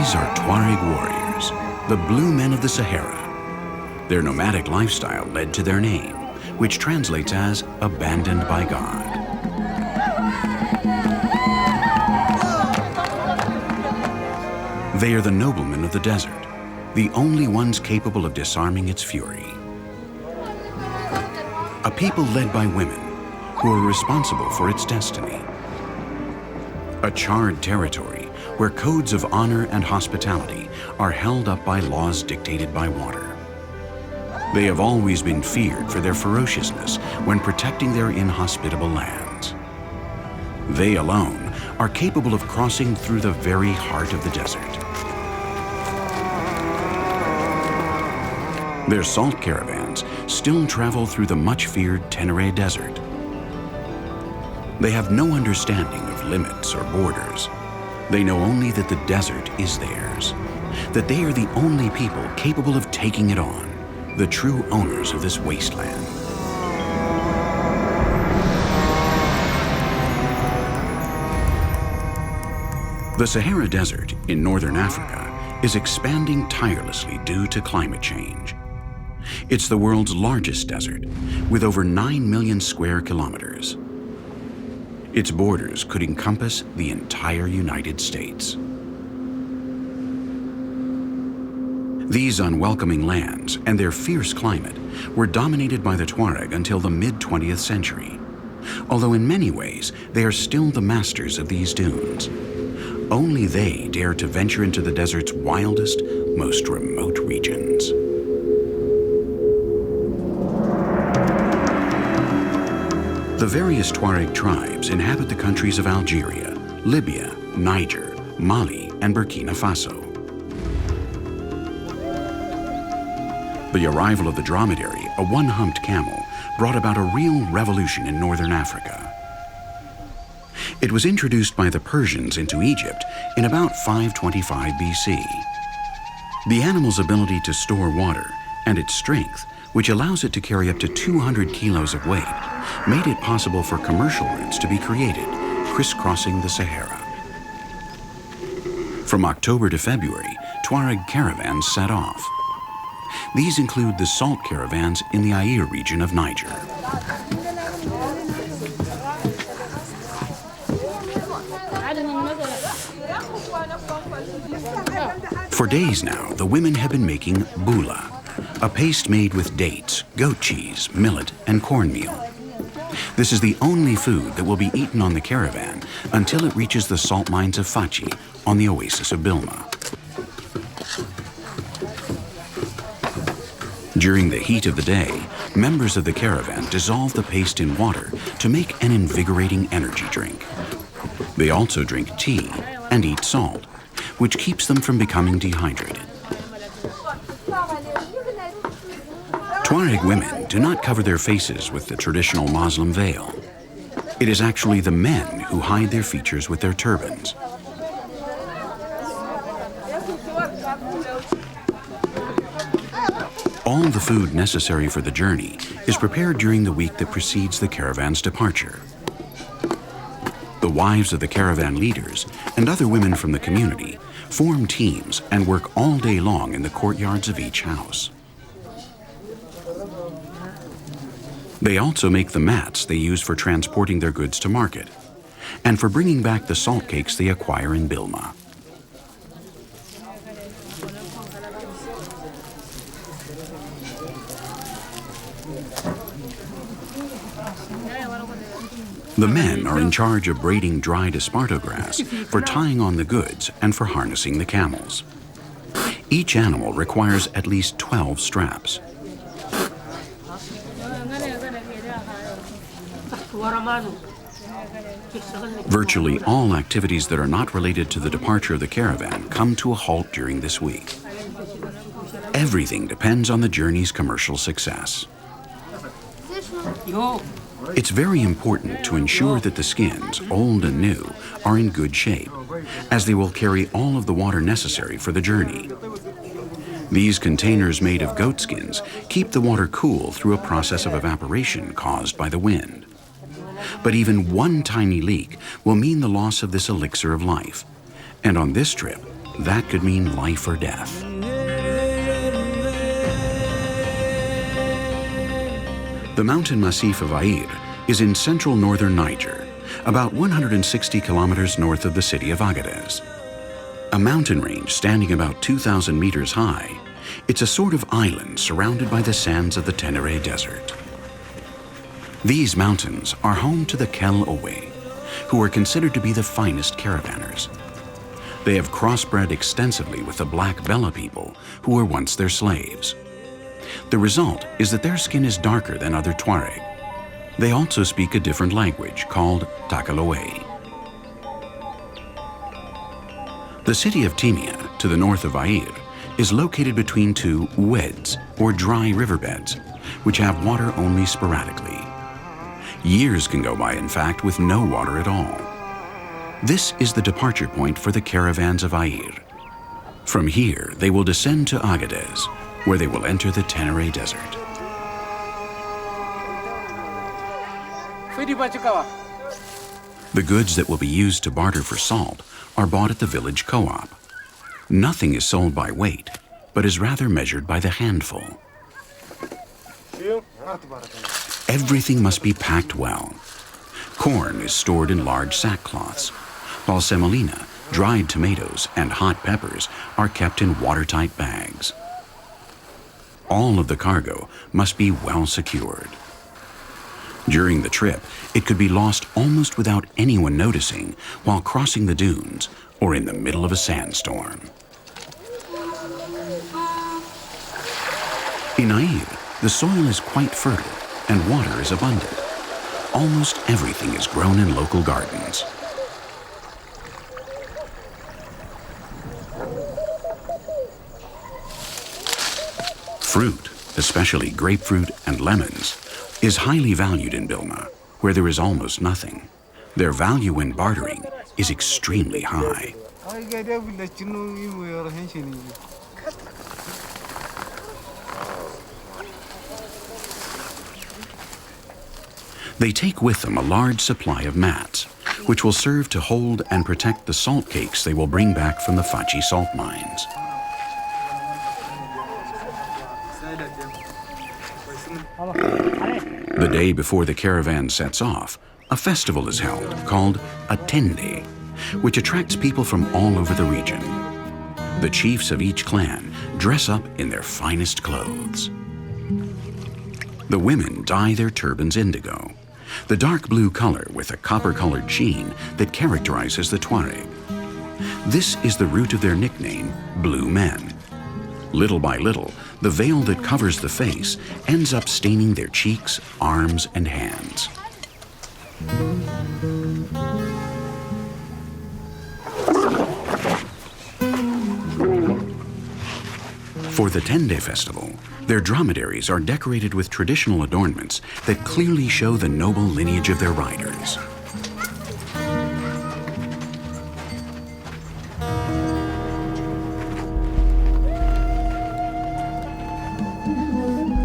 These are Tuareg warriors, the blue men of the Sahara. Their nomadic lifestyle led to their name, which translates as abandoned by God. They are the noblemen of the desert, the only ones capable of disarming its fury. A people led by women who are responsible for its destiny. A charred territory where codes of honor and hospitality are held up by laws dictated by water. They have always been feared for their ferociousness when protecting their inhospitable lands. They alone are capable of crossing through the very heart of the desert. Their salt caravans still travel through the much-feared Tenere desert. They have no understanding of limits or borders. They know only that the desert is theirs, that they are the only people capable of taking it on, the true owners of this wasteland. The Sahara Desert in northern Africa is expanding tirelessly due to climate change. It's the world's largest desert, with over 9 million square kilometers. Its borders could encompass the entire United States. These unwelcoming lands and their fierce climate were dominated by the Tuareg until the mid-20th century, although in many ways they are still the masters of these dunes. Only they dare to venture into the desert's wildest, most remote regions. The various Tuareg tribes inhabit the countries of Algeria, Libya, Niger, Mali, and Burkina Faso. The arrival of the dromedary, a one-humped camel, brought about a real revolution in northern Africa. It was introduced by the Persians into Egypt in about 525 BC. The animal's ability to store water and its strength, which allows it to carry up to 200 kilos of weight, made it possible for commercial routes to be created, crisscrossing the Sahara. From October to February, Tuareg caravans set off. These include the salt caravans in the Aïr region of Niger. For days now, the women have been making bula, a paste made with dates, goat cheese, millet, and cornmeal. This is the only food that will be eaten on the caravan until it reaches the salt mines of Fachi on the oasis of Bilma. During the heat of the day, members of the caravan dissolve the paste in water to make an invigorating energy drink. They also drink tea and eat salt, which keeps them from becoming dehydrated. Tuareg women do not cover their faces with the traditional Muslim veil. It is actually the men who hide their features with their turbans. All the food necessary for the journey is prepared during the week that precedes the caravan's departure. The wives of the caravan leaders and other women from the community form teams and work all day long in the courtyards of each house. They also make the mats they use for transporting their goods to market and for bringing back the salt cakes they acquire in Bilma. The men are in charge of braiding dried esparto grass for tying on the goods and for harnessing the camels. Each animal requires at least 12 straps. Virtually all activities that are not related to the departure of the caravan come to a halt during this week. Everything depends on the journey's commercial success. It's very important to ensure that the skins, old and new, are in good shape, as they will carry all of the water necessary for the journey. These containers made of goat skins keep the water cool through a process of evaporation caused by the wind. But even one tiny leak will mean the loss of this elixir of life. And on this trip, that could mean life or death. The mountain massif of Aïr is in central northern Niger, about 160 kilometers north of the city of Agadez. A mountain range standing about 2,000 meters high, it's a sort of island surrounded by the sands of the Tenere Desert. These mountains are home to the Kel Owe, who are considered to be the finest caravanners. They have crossbred extensively with the black Bella people who were once their slaves. The result is that their skin is darker than other Tuareg. They also speak a different language called Takaloe. The city of Timia, to the north of Aïr, is located between two oueds, or dry riverbeds, which have water only sporadically. Years can go by, in fact, with no water at all. This is the departure point for the caravans of Aïr. From here, they will descend to Agadez, where they will enter the Tenere Desert. The goods that will be used to barter for salt are bought at the village co-op. Nothing is sold by weight, but is rather measured by the handful. Everything must be packed well. Corn is stored in large sackcloths, while semolina, dried tomatoes, and hot peppers are kept in watertight bags. All of the cargo must be well secured. During the trip, it could be lost almost without anyone noticing while crossing the dunes or in the middle of a sandstorm. In Aïr, the soil is quite fertile and water is abundant. Almost everything is grown in local gardens. Fruit, especially grapefruit and lemons, is highly valued in Bilma, where there is almost nothing. Their value when bartering is extremely high. They take with them a large supply of mats, which will serve to hold and protect the salt cakes they will bring back from the Fachi salt mines. The day before the caravan sets off, a festival is held called a Tende, which attracts people from all over the region. The chiefs of each clan dress up in their finest clothes. The women dye their turbans indigo, the dark blue color with a copper-colored sheen that characterizes the Tuareg. This is the root of their nickname, Blue Men. Little by little, the veil that covers the face ends up staining their cheeks, arms, and hands. For the Tende festival, their dromedaries are decorated with traditional adornments that clearly show the noble lineage of their riders.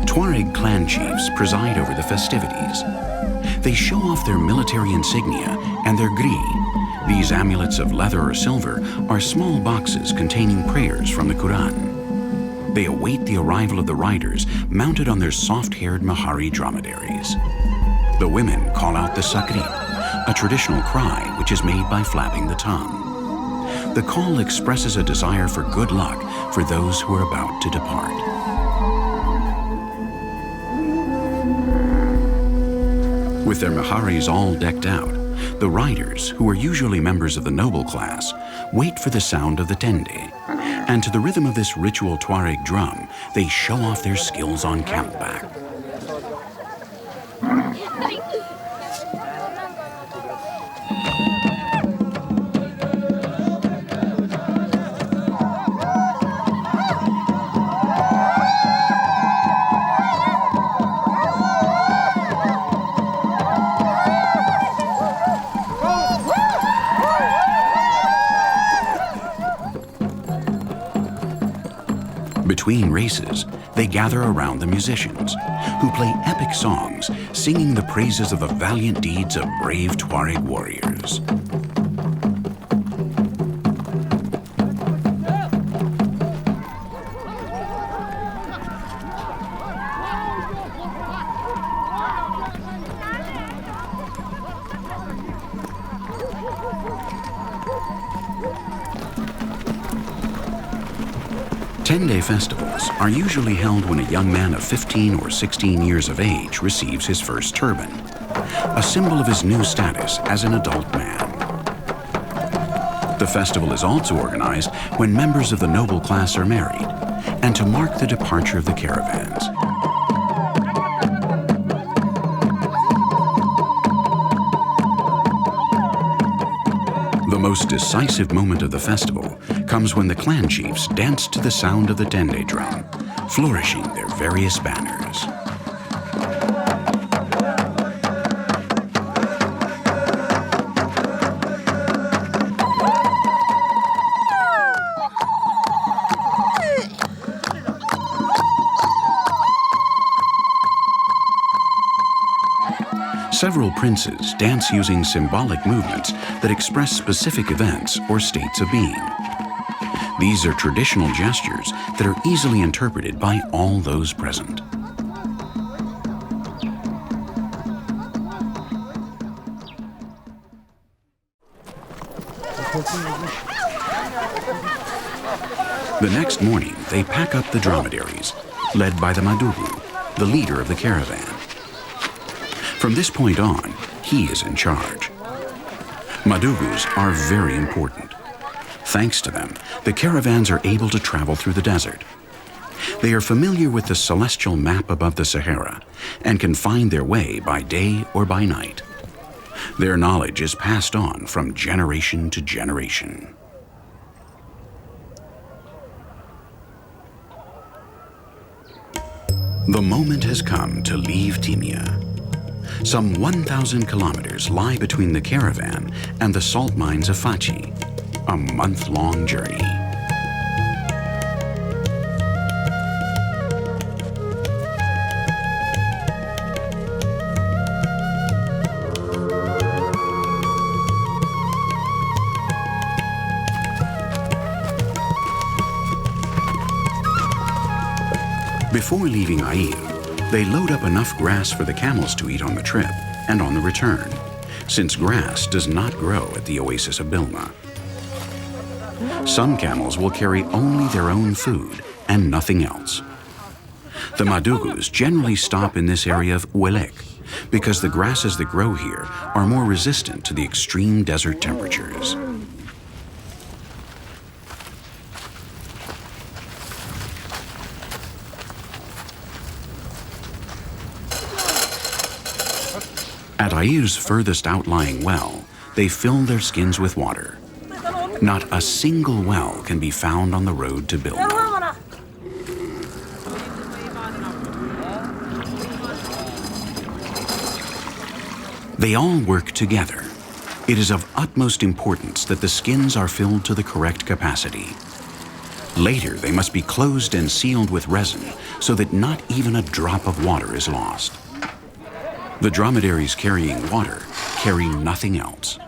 Tuareg clan chiefs preside over the festivities. They show off their military insignia and their gri. These amulets of leather or silver are small boxes containing prayers from the Quran. They await the arrival of the riders mounted on their soft-haired Mahari dromedaries. The women call out the sakrit, a traditional cry which is made by flapping the tongue. The call expresses a desire for good luck for those who are about to depart. With their Maharis all decked out, the riders, who are usually members of the noble class, wait for the sound of the Tende, and to the rhythm of this ritual Tuareg drum, they show off their skills on camelback. Between races, they gather around the musicians, who play epic songs, singing the praises of the valiant deeds of brave Tuareg warriors. 10-day festivals are usually held when a young man of 15 or 16 years of age receives his first turban, a symbol of his new status as an adult man. The festival is also organized when members of the noble class are married and to mark the departure of the caravans. The most decisive moment of the festival comes when the clan chiefs dance to the sound of the Tende drum, flourishing their various banners. Several princes dance using symbolic movements that express specific events or states of being. These are traditional gestures that are easily interpreted by all those present. The next morning, they pack up the dromedaries, led by the Madugu, the leader of the caravan. From this point on, he is in charge. Madugus are very important. Thanks to them, the caravans are able to travel through the desert. They are familiar with the celestial map above the Sahara and can find their way by day or by night. Their knowledge is passed on from generation to generation. The moment has come to leave Timia. Some 1,000 kilometers lie between the caravan and the salt mines of Fachi, a month-long journey. Before leaving Aïr, they load up enough grass for the camels to eat on the trip and on the return, since grass does not grow at the oasis of Bilma. Some camels will carry only their own food and nothing else. The Madugus generally stop in this area of Ouelek because the grasses that grow here are more resistant to the extreme desert temperatures. At Aïr's furthest outlying well, they fill their skins with water. Not a single well can be found on the road to Bilma. They all work together. It is of utmost importance that the skins are filled to the correct capacity. Later, they must be closed and sealed with resin so that not even a drop of water is lost. The dromedaries carrying water carry nothing else.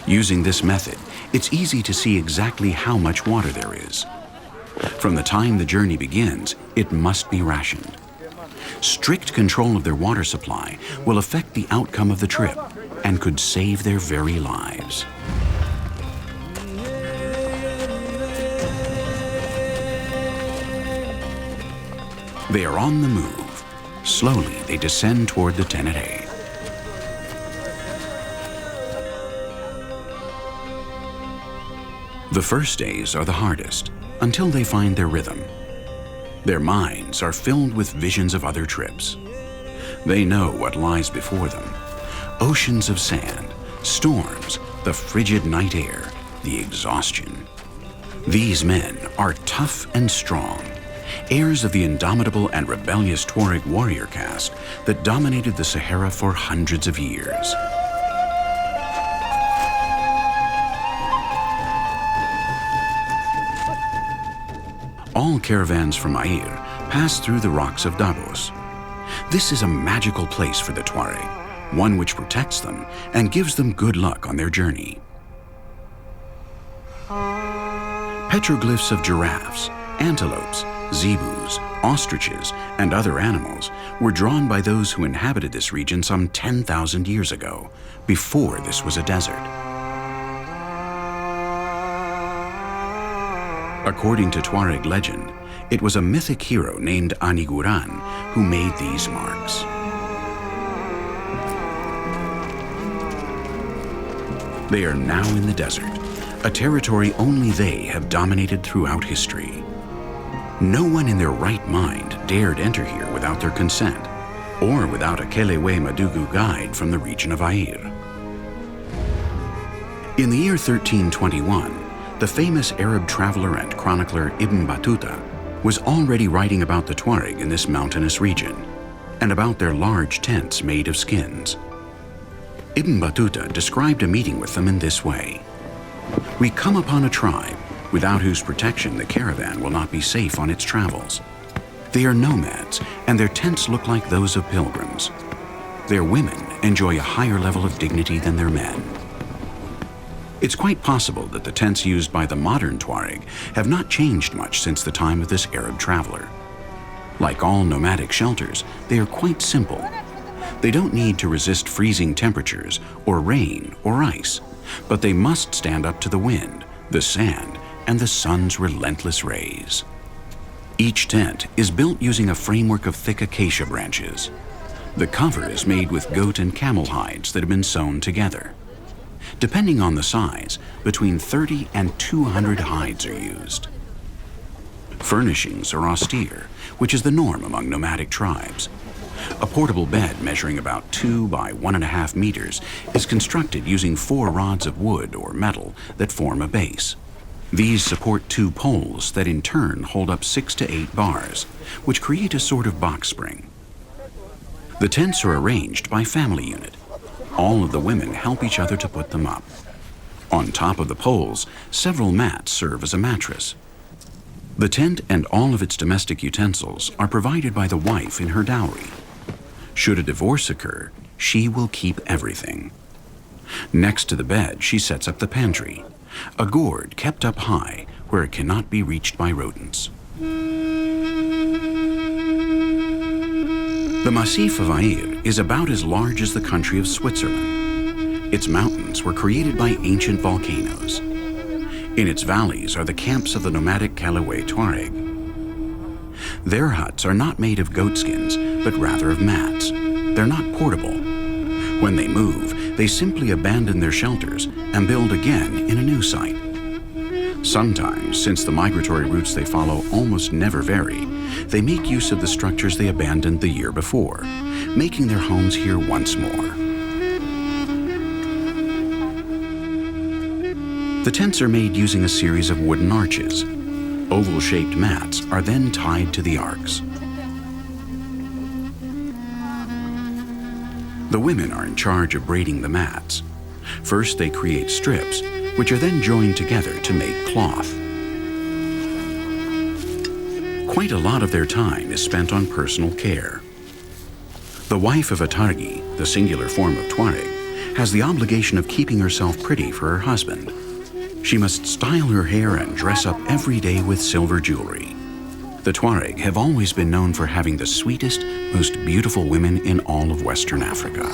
Using this method, it's easy to see exactly how much water there is. From the time the journey begins, it must be rationed. Strict control of their water supply will affect the outcome of the trip and could save their very lives. They are on the move. Slowly, they descend toward the Tenere. The first days are the hardest, until they find their rhythm. Their minds are filled with visions of other trips. They know what lies before them. Oceans of sand, storms, the frigid night air, the exhaustion. These men are tough and strong, heirs of the indomitable and rebellious Tuareg warrior caste that dominated the Sahara for hundreds of years. All caravans from Aïr pass through the rocks of Davos. This is a magical place for the Tuareg, one which protects them and gives them good luck on their journey. Petroglyphs of giraffes, antelopes, zebus, ostriches, and other animals were drawn by those who inhabited this region some 10,000 years ago, before this was a desert. According to Tuareg legend, it was a mythic hero named Aniguran who made these marks. They are now in the desert, a territory only they have dominated throughout history. No one in their right mind dared enter here without their consent, or without a Kelewe Madugu guide from the region of Air. In the year 1321, the famous Arab traveler and chronicler Ibn Battuta was already writing about the Tuareg in this mountainous region, and about their large tents made of skins. Ibn Battuta described a meeting with them in this way: "We come upon a tribe without whose protection the caravan will not be safe on its travels. They are nomads, and their tents look like those of pilgrims. Their women enjoy a higher level of dignity than their men." It's quite possible that the tents used by the modern Tuareg have not changed much since the time of this Arab traveler. Like all nomadic shelters, they are quite simple. They don't need to resist freezing temperatures or rain or ice, but they must stand up to the wind, the sand, and the sun's relentless rays. Each tent is built using a framework of thick acacia branches. The cover is made with goat and camel hides that have been sewn together. Depending on the size, between 30 and 200 hides are used. Furnishings are austere, which is the norm among nomadic tribes. A portable bed measuring about 2 by 1.5 meters is constructed using 4 rods of wood or metal that form a base. These support 2 poles that in turn hold up 6 to 8 bars, which create a sort of box spring. The tents are arranged by family unit. All of the women help each other to put them up. On top of the poles, several mats serve as a mattress. The tent and all of its domestic utensils are provided by the wife in her dowry. Should a divorce occur, she will keep everything. Next to the bed, she sets up the pantry, a gourd kept up high where it cannot be reached by rodents. The Massif of Air is about as large as the country of Switzerland. Its mountains were created by ancient volcanoes. In its valleys are the camps of the nomadic Kelewe Tuareg. Their huts are not made of goatskins, but rather of mats. They're not portable. When they move, they simply abandon their shelters and build again in a new site. Sometimes, since the migratory routes they follow almost never vary, they make use of the structures they abandoned the year before, making their homes here once more. The tents are made using a series of wooden arches. Oval-shaped mats are then tied to the arcs. The women are in charge of braiding the mats. First, they create strips, which are then joined together to make cloth. Quite a lot of their time is spent on personal care. The wife of a Targi, the singular form of Tuareg, has the obligation of keeping herself pretty for her husband. She must style her hair and dress up every day with silver jewelry. The Tuareg have always been known for having the sweetest, most beautiful women in all of Western Africa.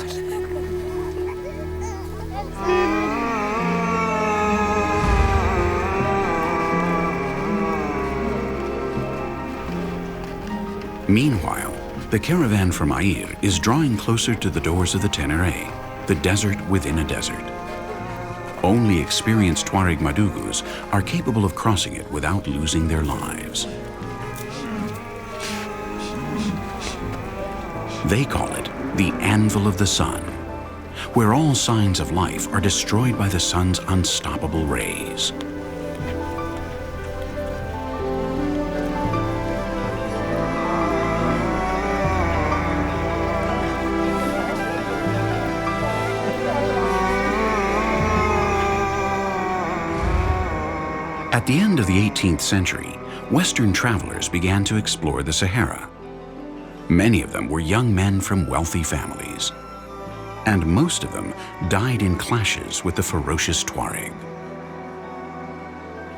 Meanwhile, the caravan from Air is drawing closer to the doors of the Tenere, the desert within a desert. Only experienced Tuareg Madugus are capable of crossing it without losing their lives. They call it the Anvil of the Sun, where all signs of life are destroyed by the sun's unstoppable rays. At the end of the 18th century, Western travelers began to explore the Sahara. Many of them were young men from wealthy families, and most of them died in clashes with the ferocious Tuareg.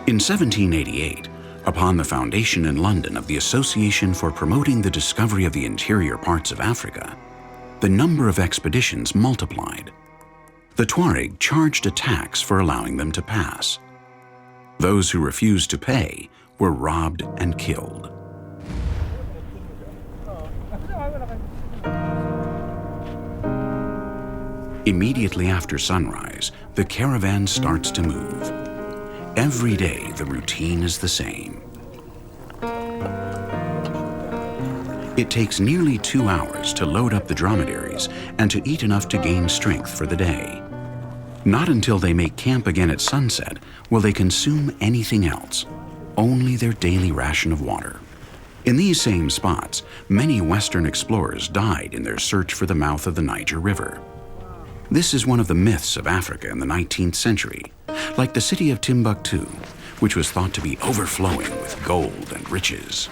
In 1788, upon the foundation in London of the Association for Promoting the Discovery of the Interior Parts of Africa, the number of expeditions multiplied. The Tuareg charged a tax for allowing them to pass. Those who refused to pay were robbed and killed. Immediately after sunrise, the caravan starts to move. Every day, the routine is the same. It takes nearly 2 hours to load up the dromedaries and to eat enough to gain strength for the day. Not until they make camp again at sunset will they consume anything else, only their daily ration of water. In these same spots, many Western explorers died in their search for the mouth of the Niger River. This is one of the myths of Africa in the 19th century, like the city of Timbuktu, which was thought to be overflowing with gold and riches.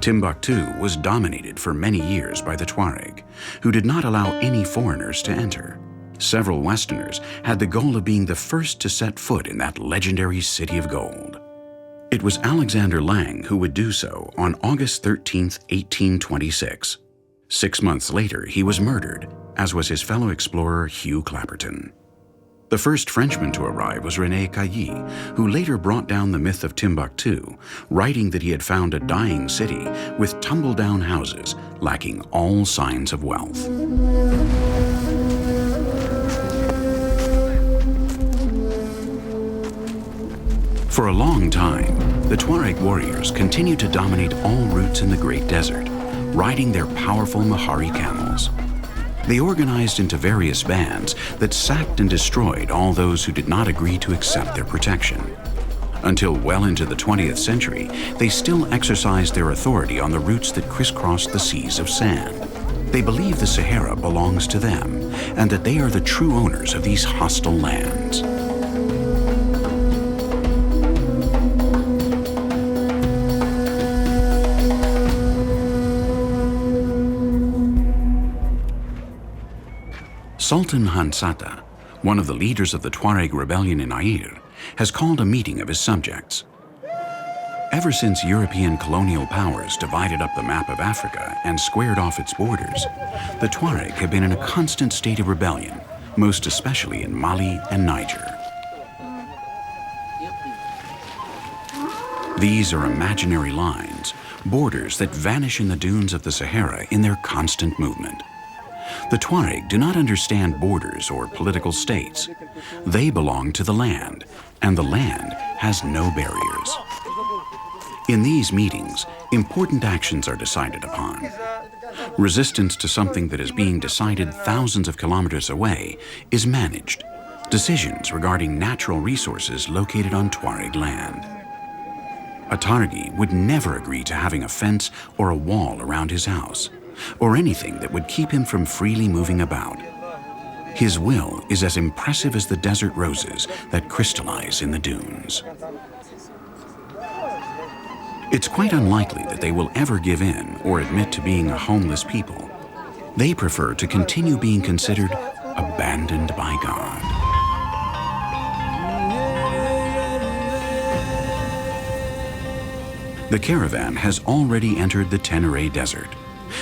Timbuktu was dominated for many years by the Tuareg, who did not allow any foreigners to enter. Several Westerners had the goal of being the first to set foot in that legendary city of gold. It was Alexander Lang who would do so on August 13, 1826. 6 months later, he was murdered, as was his fellow explorer Hugh Clapperton. The first Frenchman to arrive was René Cailly, who later brought down the myth of Timbuktu, writing that he had found a dying city with tumble-down houses lacking all signs of wealth. For a long time, the Tuareg warriors continued to dominate all routes in the Great Desert, riding their powerful Mahari camels. They organized into various bands that sacked and destroyed all those who did not agree to accept their protection. Until well into the 20th century, they still exercised their authority on the routes that crisscrossed the seas of sand. They believe the Sahara belongs to them, and that they are the true owners of these hostile lands. Sultan Hansata, one of the leaders of the Tuareg rebellion in Air, has called a meeting of his subjects. Ever since European colonial powers divided up the map of Africa and squared off its borders, the Tuareg have been in a constant state of rebellion, most especially in Mali and Niger. These are imaginary lines, borders that vanish in the dunes of the Sahara in their constant movement. The Tuareg do not understand borders or political states. They belong to the land, and the land has no barriers. In these meetings, important actions are decided upon. Resistance to something that is being decided thousands of kilometers away is managed. Decisions regarding natural resources located on Tuareg land. A Targi would never agree to having a fence or a wall around his house, or anything that would keep him from freely moving about. His will is as impressive as the desert roses that crystallize in the dunes. It's quite unlikely that they will ever give in or admit to being a homeless people. They prefer to continue being considered abandoned by God. The caravan has already entered the Tenere Desert,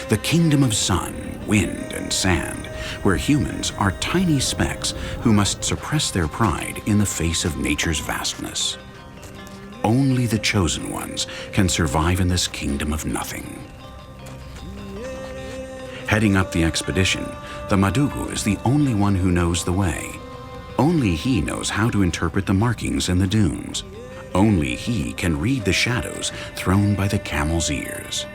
the kingdom of sun, wind, and sand, where humans are tiny specks who must suppress their pride in the face of nature's vastness. Only the chosen ones can survive in this kingdom of nothing. Heading up the expedition, the Madugu is the only one who knows the way. Only he knows how to interpret the markings in the dunes. Only he can read the shadows thrown by the camel's ears.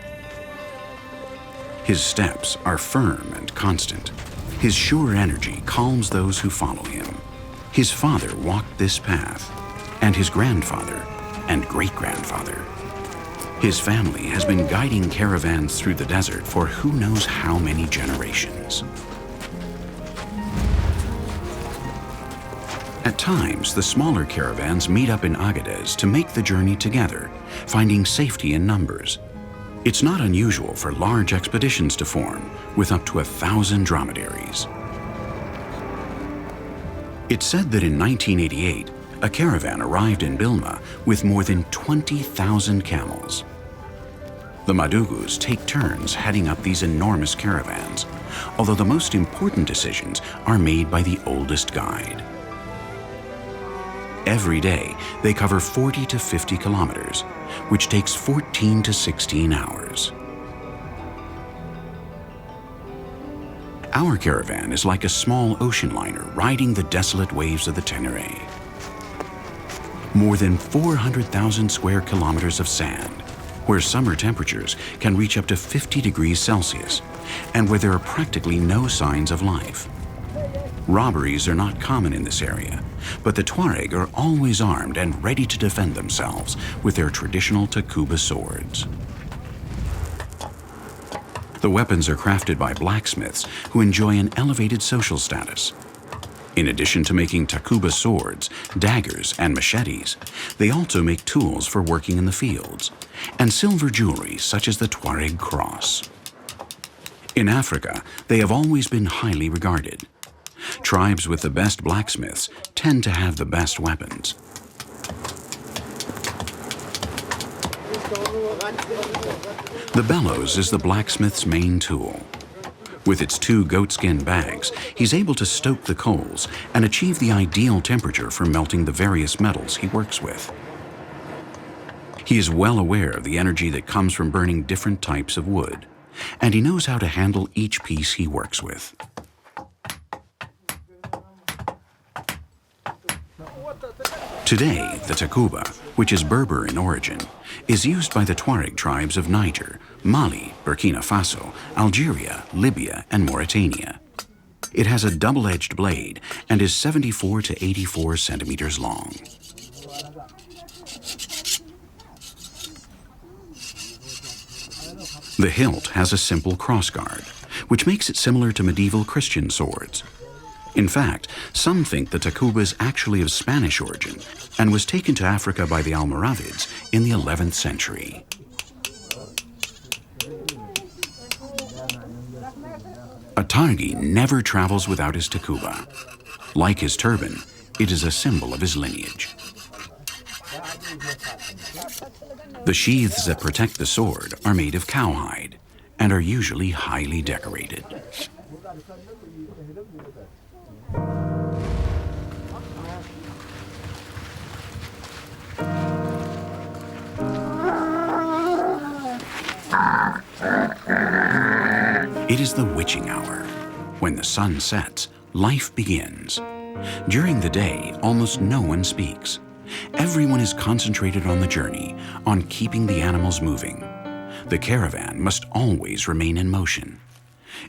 His steps are firm and constant. His sure energy calms those who follow him. His father walked this path, and his grandfather and great-grandfather. His family has been guiding caravans through the desert for who knows how many generations. At times, the smaller caravans meet up in Agadez to make the journey together, finding safety in numbers. It's not unusual for large expeditions to form, with up to 1,000 dromedaries. It's said that in 1988, a caravan arrived in Bilma with more than 20,000 camels. The Madugus take turns heading up these enormous caravans, although the most important decisions are made by the oldest guide. Every day, they cover 40 to 50 kilometers, which takes 14 to 16 hours. Our caravan is like a small ocean liner riding the desolate waves of the Tenere. More than 400,000 square kilometers of sand, where summer temperatures can reach up to 50 degrees Celsius, and where there are practically no signs of life. Robberies are not common in this area, but the Tuareg are always armed and ready to defend themselves with their traditional Takuba swords. The weapons are crafted by blacksmiths who enjoy an elevated social status. In addition to making Takuba swords, daggers, and machetes, they also make tools for working in the fields, and silver jewelry such as the Tuareg cross. In Africa, they have always been highly regarded. Tribes with the best blacksmiths tend to have the best weapons. The bellows is the blacksmith's main tool. With its 2 goatskin bags, he's able to stoke the coals and achieve the ideal temperature for melting the various metals he works with. He is well aware of the energy that comes from burning different types of wood, and he knows how to handle each piece he works with. Today, the Takuba, which is Berber in origin, is used by the Tuareg tribes of Niger, Mali, Burkina Faso, Algeria, Libya, and Mauritania. It has a double-edged blade and is 74 to 84 centimeters long. The hilt has a simple crossguard, which makes it similar to medieval Christian swords. In fact, some think the Takuba is actually of Spanish origin and was taken to Africa by the Almoravids in the 11th century. A Targi never travels without his Takuba. Like his turban, it is a symbol of his lineage. The sheaths that protect the sword are made of cowhide and are usually highly decorated. It is the witching hour. When the sun sets, life begins. During the day, almost no one speaks. Everyone is concentrated on the journey, on keeping the animals moving. The caravan must always remain in motion.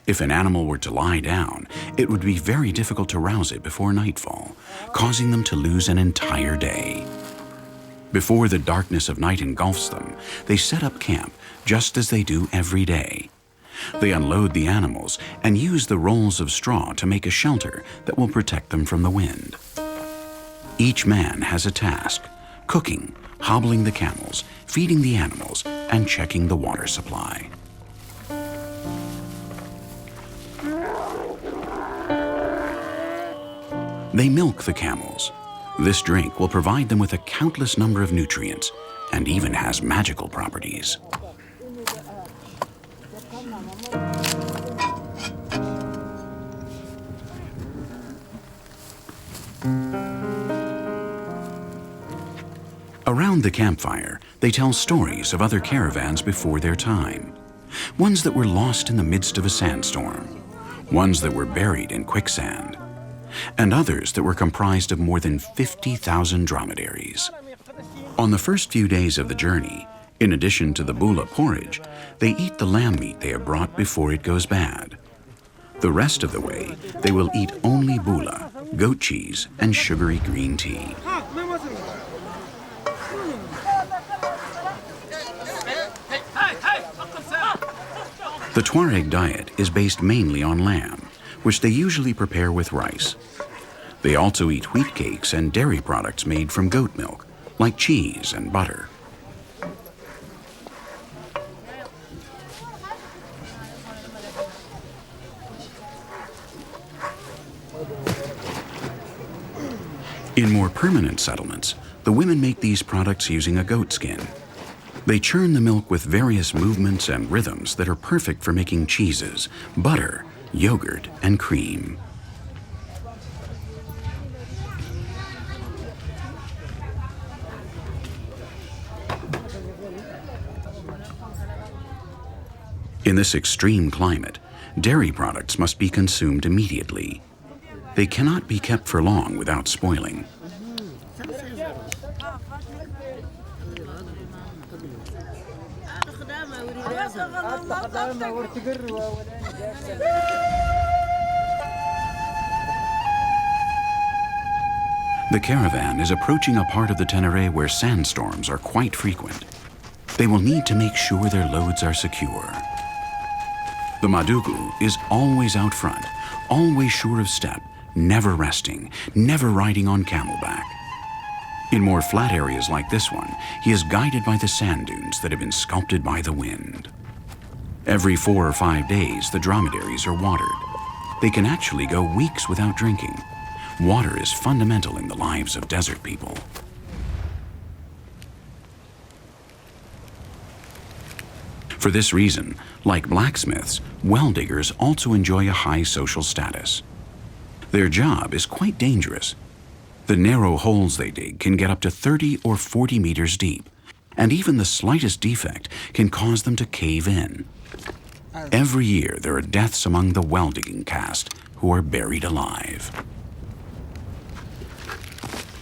If an animal were to lie down, it would be very difficult to rouse it before nightfall, causing them to lose an entire day. Before the darkness of night engulfs them, they set up camp just as they do every day. They unload the animals and use the rolls of straw to make a shelter that will protect them from the wind. Each man has a task: cooking, hobbling the camels, feeding the animals, and checking the water supply. They milk the camels. This drink will provide them with a countless number of nutrients and even has magical properties. Around the campfire, they tell stories of other caravans before their time. Ones that were lost in the midst of a sandstorm, ones that were buried in quicksand, and others that were comprised of more than 50,000 dromedaries. On the first few days of the journey, in addition to the bula porridge, they eat the lamb meat they have brought before it goes bad. The rest of the way, they will eat only bula, goat cheese, and sugary green tea. The Tuareg diet is based mainly on lamb, which they usually prepare with rice. They also eat wheat cakes and dairy products made from goat milk, like cheese and butter. In more permanent settlements, the women make these products using a goat skin. They churn the milk with various movements and rhythms that are perfect for making cheeses, butter, yogurt, and cream. In this extreme climate, dairy products must be consumed immediately. They cannot be kept for long without spoiling. The caravan is approaching a part of the Tenere where sandstorms are quite frequent. They will need to make sure their loads are secure. The Madugu is always out front, always sure of step, never resting, never riding on camelback. In more flat areas like this one, he is guided by the sand dunes that have been sculpted by the wind. Every 4 or 5 days, the dromedaries are watered. They can actually go weeks without drinking. Water is fundamental in the lives of desert people. For this reason, like blacksmiths, well diggers also enjoy a high social status. Their job is quite dangerous. The narrow holes they dig can get up to 30 or 40 meters deep, and even the slightest defect can cause them to cave in. Every year there are deaths among the well digging caste who are buried alive.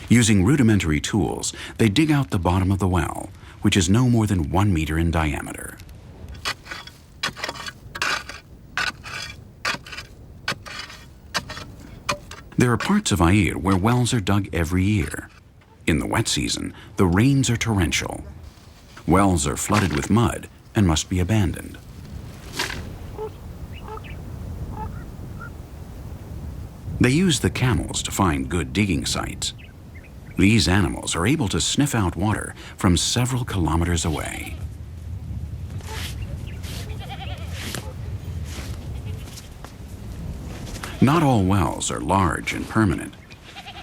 Using rudimentary tools, they dig out the bottom of the well, which is no more than 1 meter in diameter. There are parts of Air where wells are dug every year. In the wet season, the rains are torrential. Wells are flooded with mud and must be abandoned. They use the camels to find good digging sites. These animals are able to sniff out water from several kilometers away. Not all wells are large and permanent.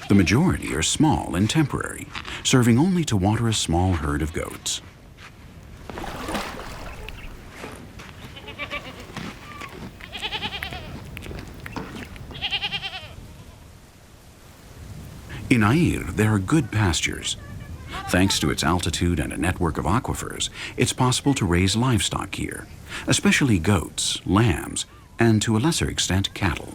The majority are small and temporary, serving only to water a small herd of goats. In Air, there are good pastures. Thanks to its altitude and a network of aquifers, it's possible to raise livestock here, especially goats, lambs, and to a lesser extent, cattle.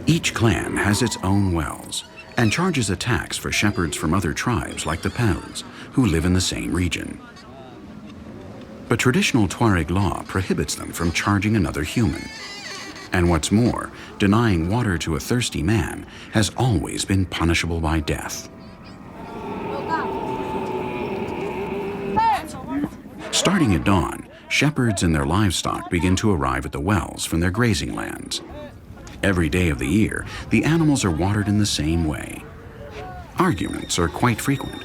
Each clan has its own wells and charges a tax for shepherds from other tribes like the Pels, who live in the same region. But traditional Tuareg law prohibits them from charging another human. And what's more, denying water to a thirsty man has always been punishable by death. Starting at dawn, shepherds and their livestock begin to arrive at the wells from their grazing lands. Every day of the year, the animals are watered in the same way. Arguments are quite frequent,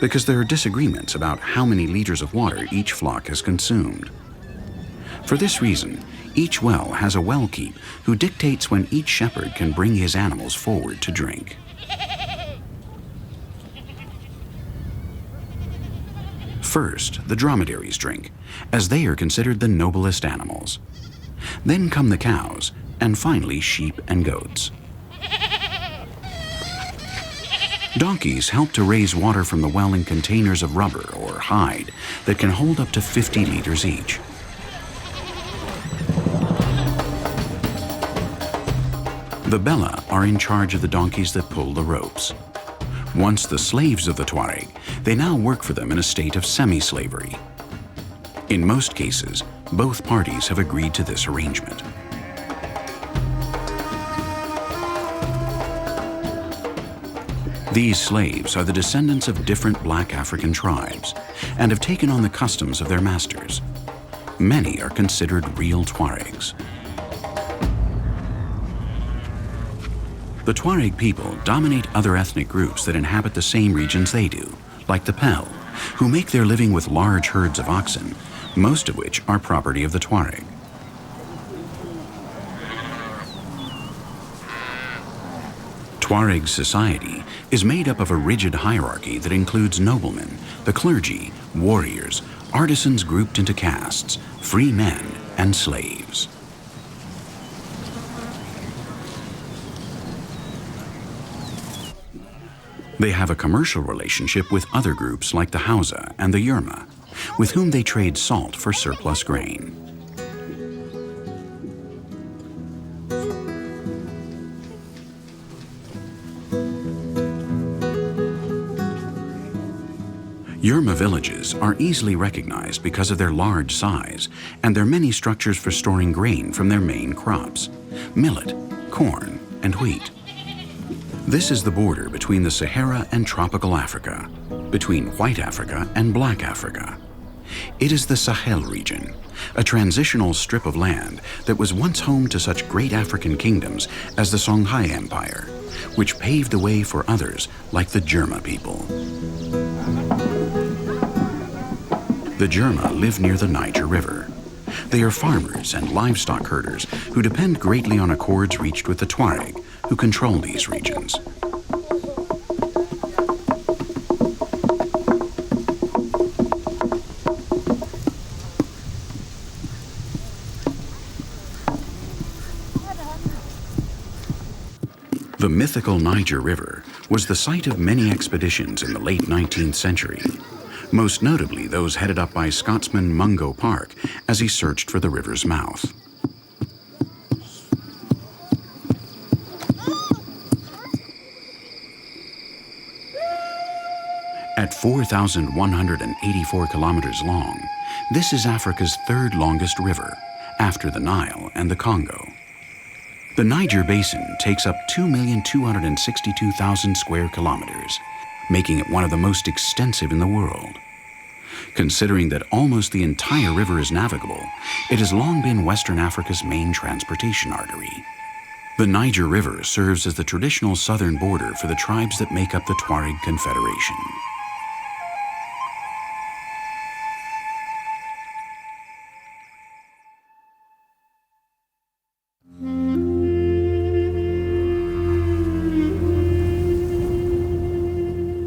because there are disagreements about how many liters of water each flock has consumed. For this reason, each well has a well keep who dictates when each shepherd can bring his animals forward to drink. First, the dromedaries drink, as they are considered the noblest animals. Then come the cows, and finally sheep and goats. Donkeys help to raise water from the well in containers of rubber or hide that can hold up to 50 liters each. The Bella are in charge of the donkeys that pull the ropes. Once the slaves of the Tuareg, they now work for them in a state of semi-slavery. In most cases, both parties have agreed to this arrangement. These slaves are the descendants of different black African tribes and have taken on the customs of their masters. Many are considered real Tuaregs. The Tuareg people dominate other ethnic groups that inhabit the same regions they do, like the Pel, who make their living with large herds of oxen, most of which are property of the Tuareg. Tuareg society is made up of a rigid hierarchy that includes noblemen, the clergy, warriors, artisans grouped into castes, free men, and slaves. They have a commercial relationship with other groups like the Hausa and the Yerma, with whom they trade salt for surplus grain. Yerma villages are easily recognized because of their large size and their many structures for storing grain from their main crops: millet, corn, and wheat. This is the border between the Sahara and tropical Africa, between white Africa and black Africa. It is the Sahel region, a transitional strip of land that was once home to such great African kingdoms as the Songhai Empire, which paved the way for others like the Jerma people. The Jerma live near the Niger River. They are farmers and livestock herders who depend greatly on accords reached with the Tuareg, who control these regions. The mythical Niger River was the site of many expeditions in the late 19th century, most notably those headed up by Scotsman Mungo Park as he searched for the river's mouth. At 4,184 kilometers long, this is Africa's third longest river, after the Nile and the Congo. The Niger Basin takes up 2,262,000 square kilometers, making it one of the most extensive in the world. Considering that almost the entire river is navigable, it has long been Western Africa's main transportation artery. The Niger River serves as the traditional southern border for the tribes that make up the Tuareg Confederation.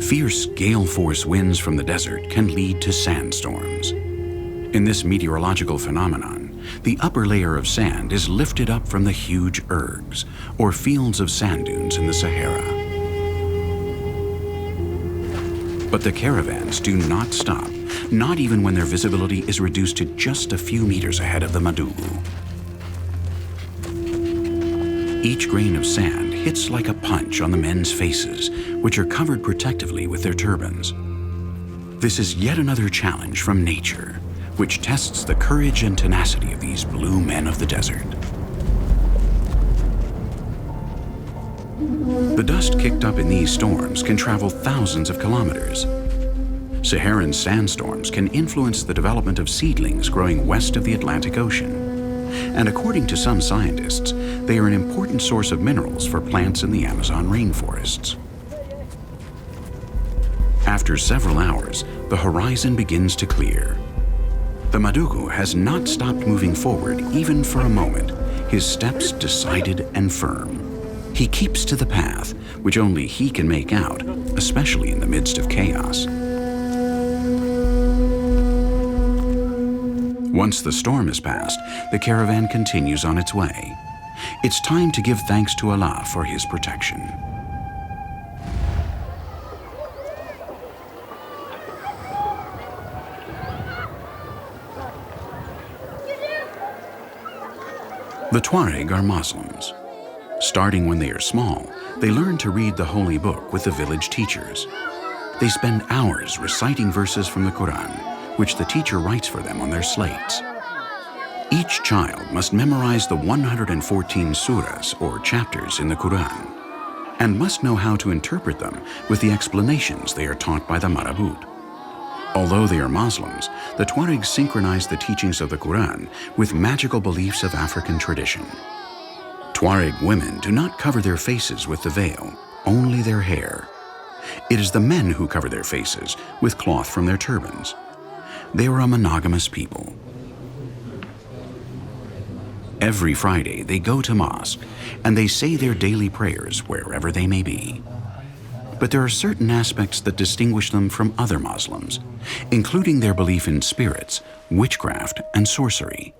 Fierce gale-force winds from the desert can lead to sandstorms. In this meteorological phenomenon, the upper layer of sand is lifted up from the huge ergs, or fields of sand dunes in the Sahara. But the caravans do not stop, not even when their visibility is reduced to just a few meters ahead of the Madugu. Each grain of sand hits like a punch on the men's faces, which are covered protectively with their turbans. This is yet another challenge from nature, which tests the courage and tenacity of these blue men of the desert. The dust kicked up in these storms can travel thousands of kilometers. Saharan sandstorms can influence the development of seedlings growing west of the Atlantic Ocean. And according to some scientists, they are an important source of minerals for plants in the Amazon rainforests. After several hours, the horizon begins to clear. The Madugu has not stopped moving forward even for a moment, his steps decided and firm. He keeps to the path, which only he can make out, especially in the midst of chaos. Once the storm is past, the caravan continues on its way. It's time to give thanks to Allah for his protection. The Tuareg are Muslims. Starting when they are small, they learn to read the holy book with the village teachers. They spend hours reciting verses from the Quran, which the teacher writes for them on their slates. Each child must memorize the 114 surahs, or chapters, in the Quran, and must know how to interpret them with the explanations they are taught by the Marabout. Although they are Muslims, the Tuaregs synchronize the teachings of the Quran with magical beliefs of African tradition. Tuareg women do not cover their faces with the veil, only their hair. It is the men who cover their faces with cloth from their turbans. They are a monogamous people. Every Friday, they go to mosque, and they say their daily prayers wherever they may be. But there are certain aspects that distinguish them from other Muslims, including their belief in spirits, witchcraft, and sorcery.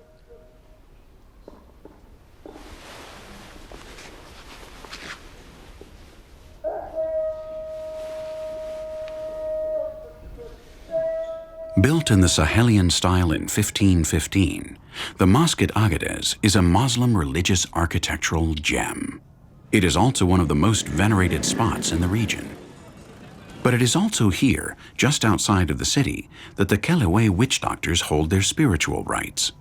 Built in the Sahelian style in 1515, the Mosque at Agadez is a Muslim religious architectural gem. It is also one of the most venerated spots in the region. But it is also here, just outside of the city, that the Kelewe witch doctors hold their spiritual rites.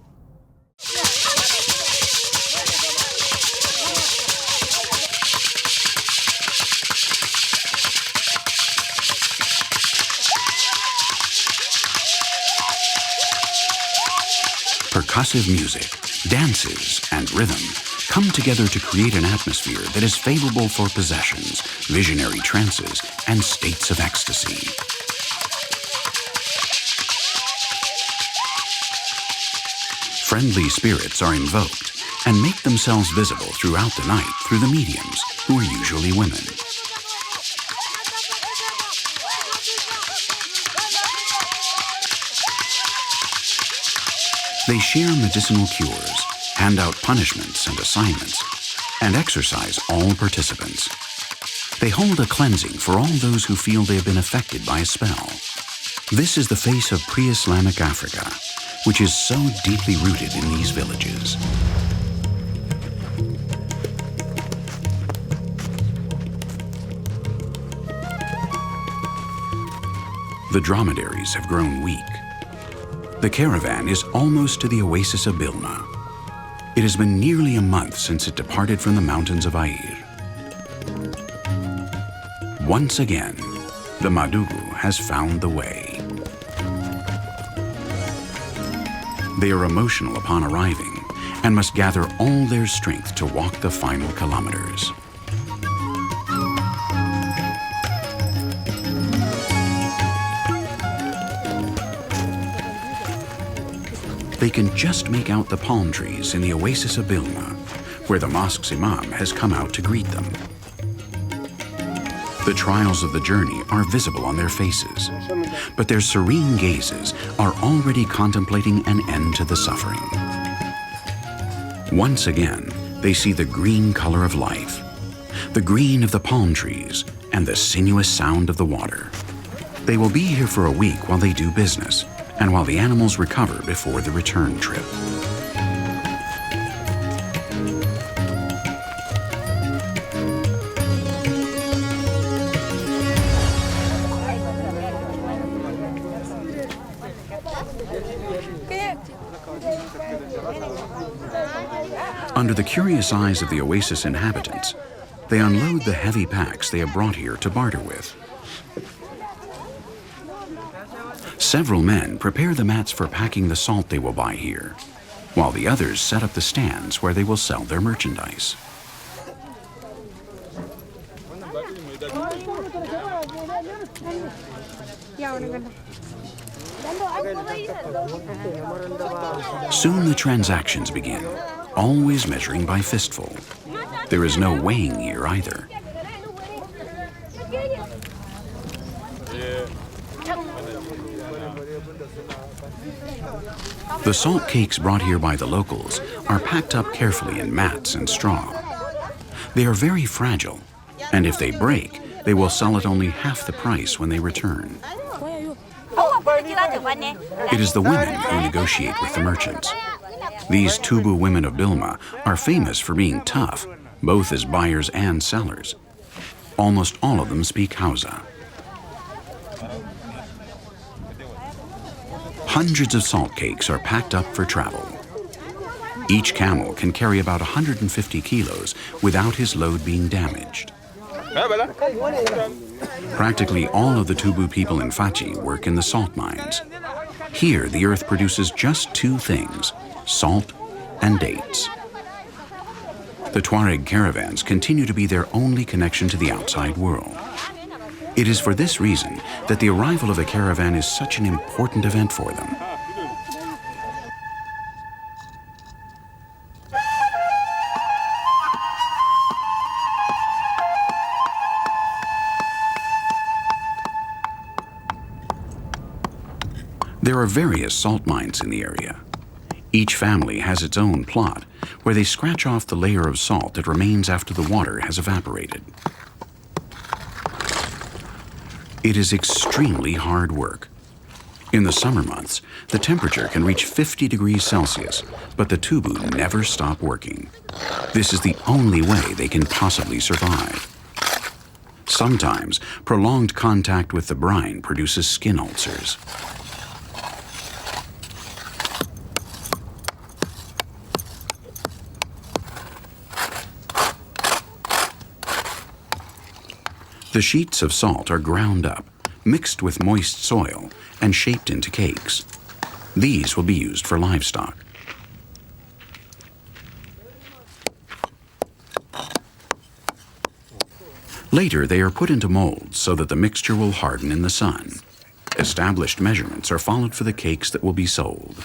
Percussive music, dances, and rhythm come together to create an atmosphere that is favorable for possessions, visionary trances, and states of ecstasy. Friendly spirits are invoked and make themselves visible throughout the night through the mediums, who are usually women. They share medicinal cures, hand out punishments and assignments, and exercise all participants. They hold a cleansing for all those who feel they have been affected by a spell. This is the face of pre-Islamic Africa, which is so deeply rooted in these villages. The dromedaries have grown weak. The caravan is almost to the oasis of Bilma. It has been nearly a month since it departed from the mountains of Air. Once again, the Madugu has found the way. They are emotional upon arriving and must gather all their strength to walk the final kilometers. They can just make out the palm trees in the oasis of Bilma, where the mosque's imam has come out to greet them. The trials of the journey are visible on their faces, but their serene gazes are already contemplating an end to the suffering. Once again, they see the green color of life, the green of the palm trees, and the sinuous sound of the water. They will be here for a week while they do business, and while the animals recover before the return trip. Under the curious eyes of the oasis inhabitants, they unload the heavy packs they have brought here to barter with. Several men prepare the mats for packing the salt they will buy here, while the others set up the stands where they will sell their merchandise. Soon the transactions begin, always measuring by fistful. There is no weighing here either. The salt cakes brought here by the locals are packed up carefully in mats and straw. They are very fragile, and if they break, they will sell at only half the price when they return. It is the women who negotiate with the merchants. These Tubu women of Bilma are famous for being tough, both as buyers and sellers. Almost all of them speak Hausa. Hundreds of salt cakes are packed up for travel. Each camel can carry about 150 kilos without his load being damaged. Practically all of the Tubu people in Fachi work in the salt mines. Here, the earth produces just two things, salt and dates. The Tuareg caravans continue to be their only connection to the outside world. It is for this reason that the arrival of the caravan is such an important event for them. There are various salt mines in the area. Each family has its own plot where they scratch off the layer of salt that remains after the water has evaporated. It is extremely hard work. In the summer months, the temperature can reach 50 degrees Celsius, but the tubu never stop working. This is the only way they can possibly survive. Sometimes, prolonged contact with the brine produces skin ulcers. The sheets of salt are ground up, mixed with moist soil, and shaped into cakes. These will be used for livestock. Later, they are put into molds so that the mixture will harden in the sun. Established measurements are followed for the cakes that will be sold.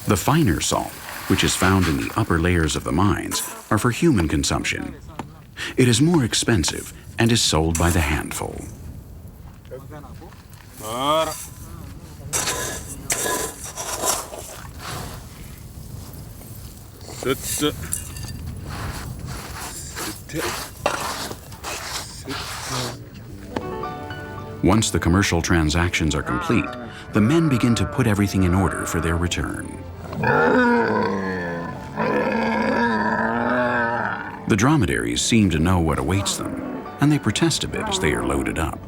The finer salt, which is found in the upper layers of the mines, are for human consumption. It is more expensive and is sold by the handful. Once the commercial transactions are complete, the men begin to put everything in order for their return. The dromedaries seem to know what awaits them, and they protest a bit as they are loaded up.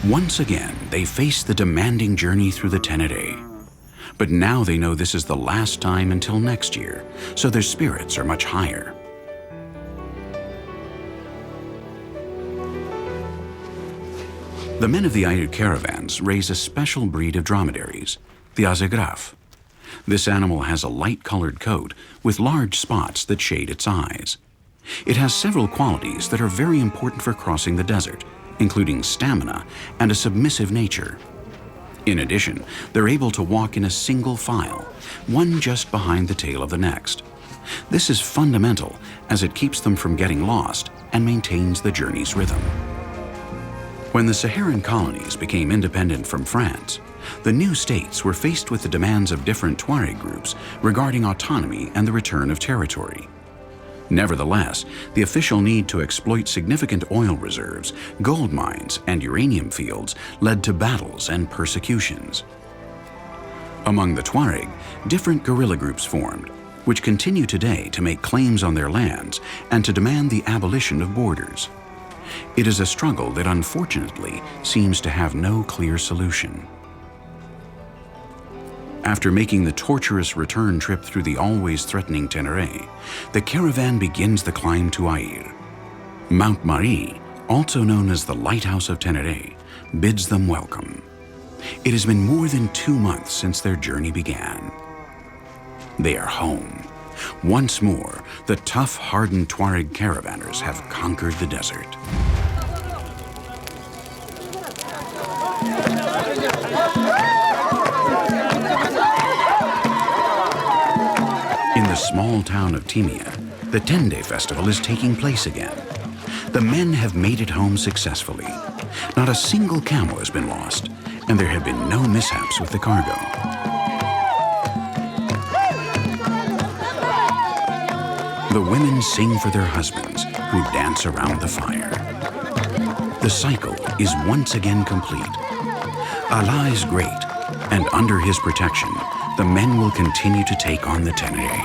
Once again, they face the demanding journey through the Tenere. But now they know this is the last time until next year, so their spirits are much higher. The men of the Air caravans raise a special breed of dromedaries, the azegraf. This animal has a light-colored coat with large spots that shade its eyes. It has several qualities that are very important for crossing the desert, including stamina and a submissive nature. In addition, they're able to walk in a single file, one just behind the tail of the next. This is fundamental as it keeps them from getting lost and maintains the journey's rhythm. When the Saharan colonies became independent from France, the new states were faced with the demands of different Tuareg groups regarding autonomy and the return of territory. Nevertheless, the official need to exploit significant oil reserves, gold mines, and uranium fields led to battles and persecutions. Among the Tuareg, different guerrilla groups formed, which continue today to make claims on their lands and to demand the abolition of borders. It is a struggle that unfortunately seems to have no clear solution. After making the torturous return trip through the always threatening Tenere, the caravan begins the climb to Air. Mount Marie, also known as the Lighthouse of Tenere, bids them welcome. It has been more than 2 months since their journey began. They are home. Once more, the tough, hardened Tuareg caravanners have conquered the desert. In the small town of Timia, the Tende festival is taking place again. The men have made it home successfully. Not a single camel has been lost, and there have been no mishaps with the cargo. The women sing for their husbands, who dance around the fire. The cycle is once again complete. Allah is great, and under His protection, the men will continue to take on the Tenere.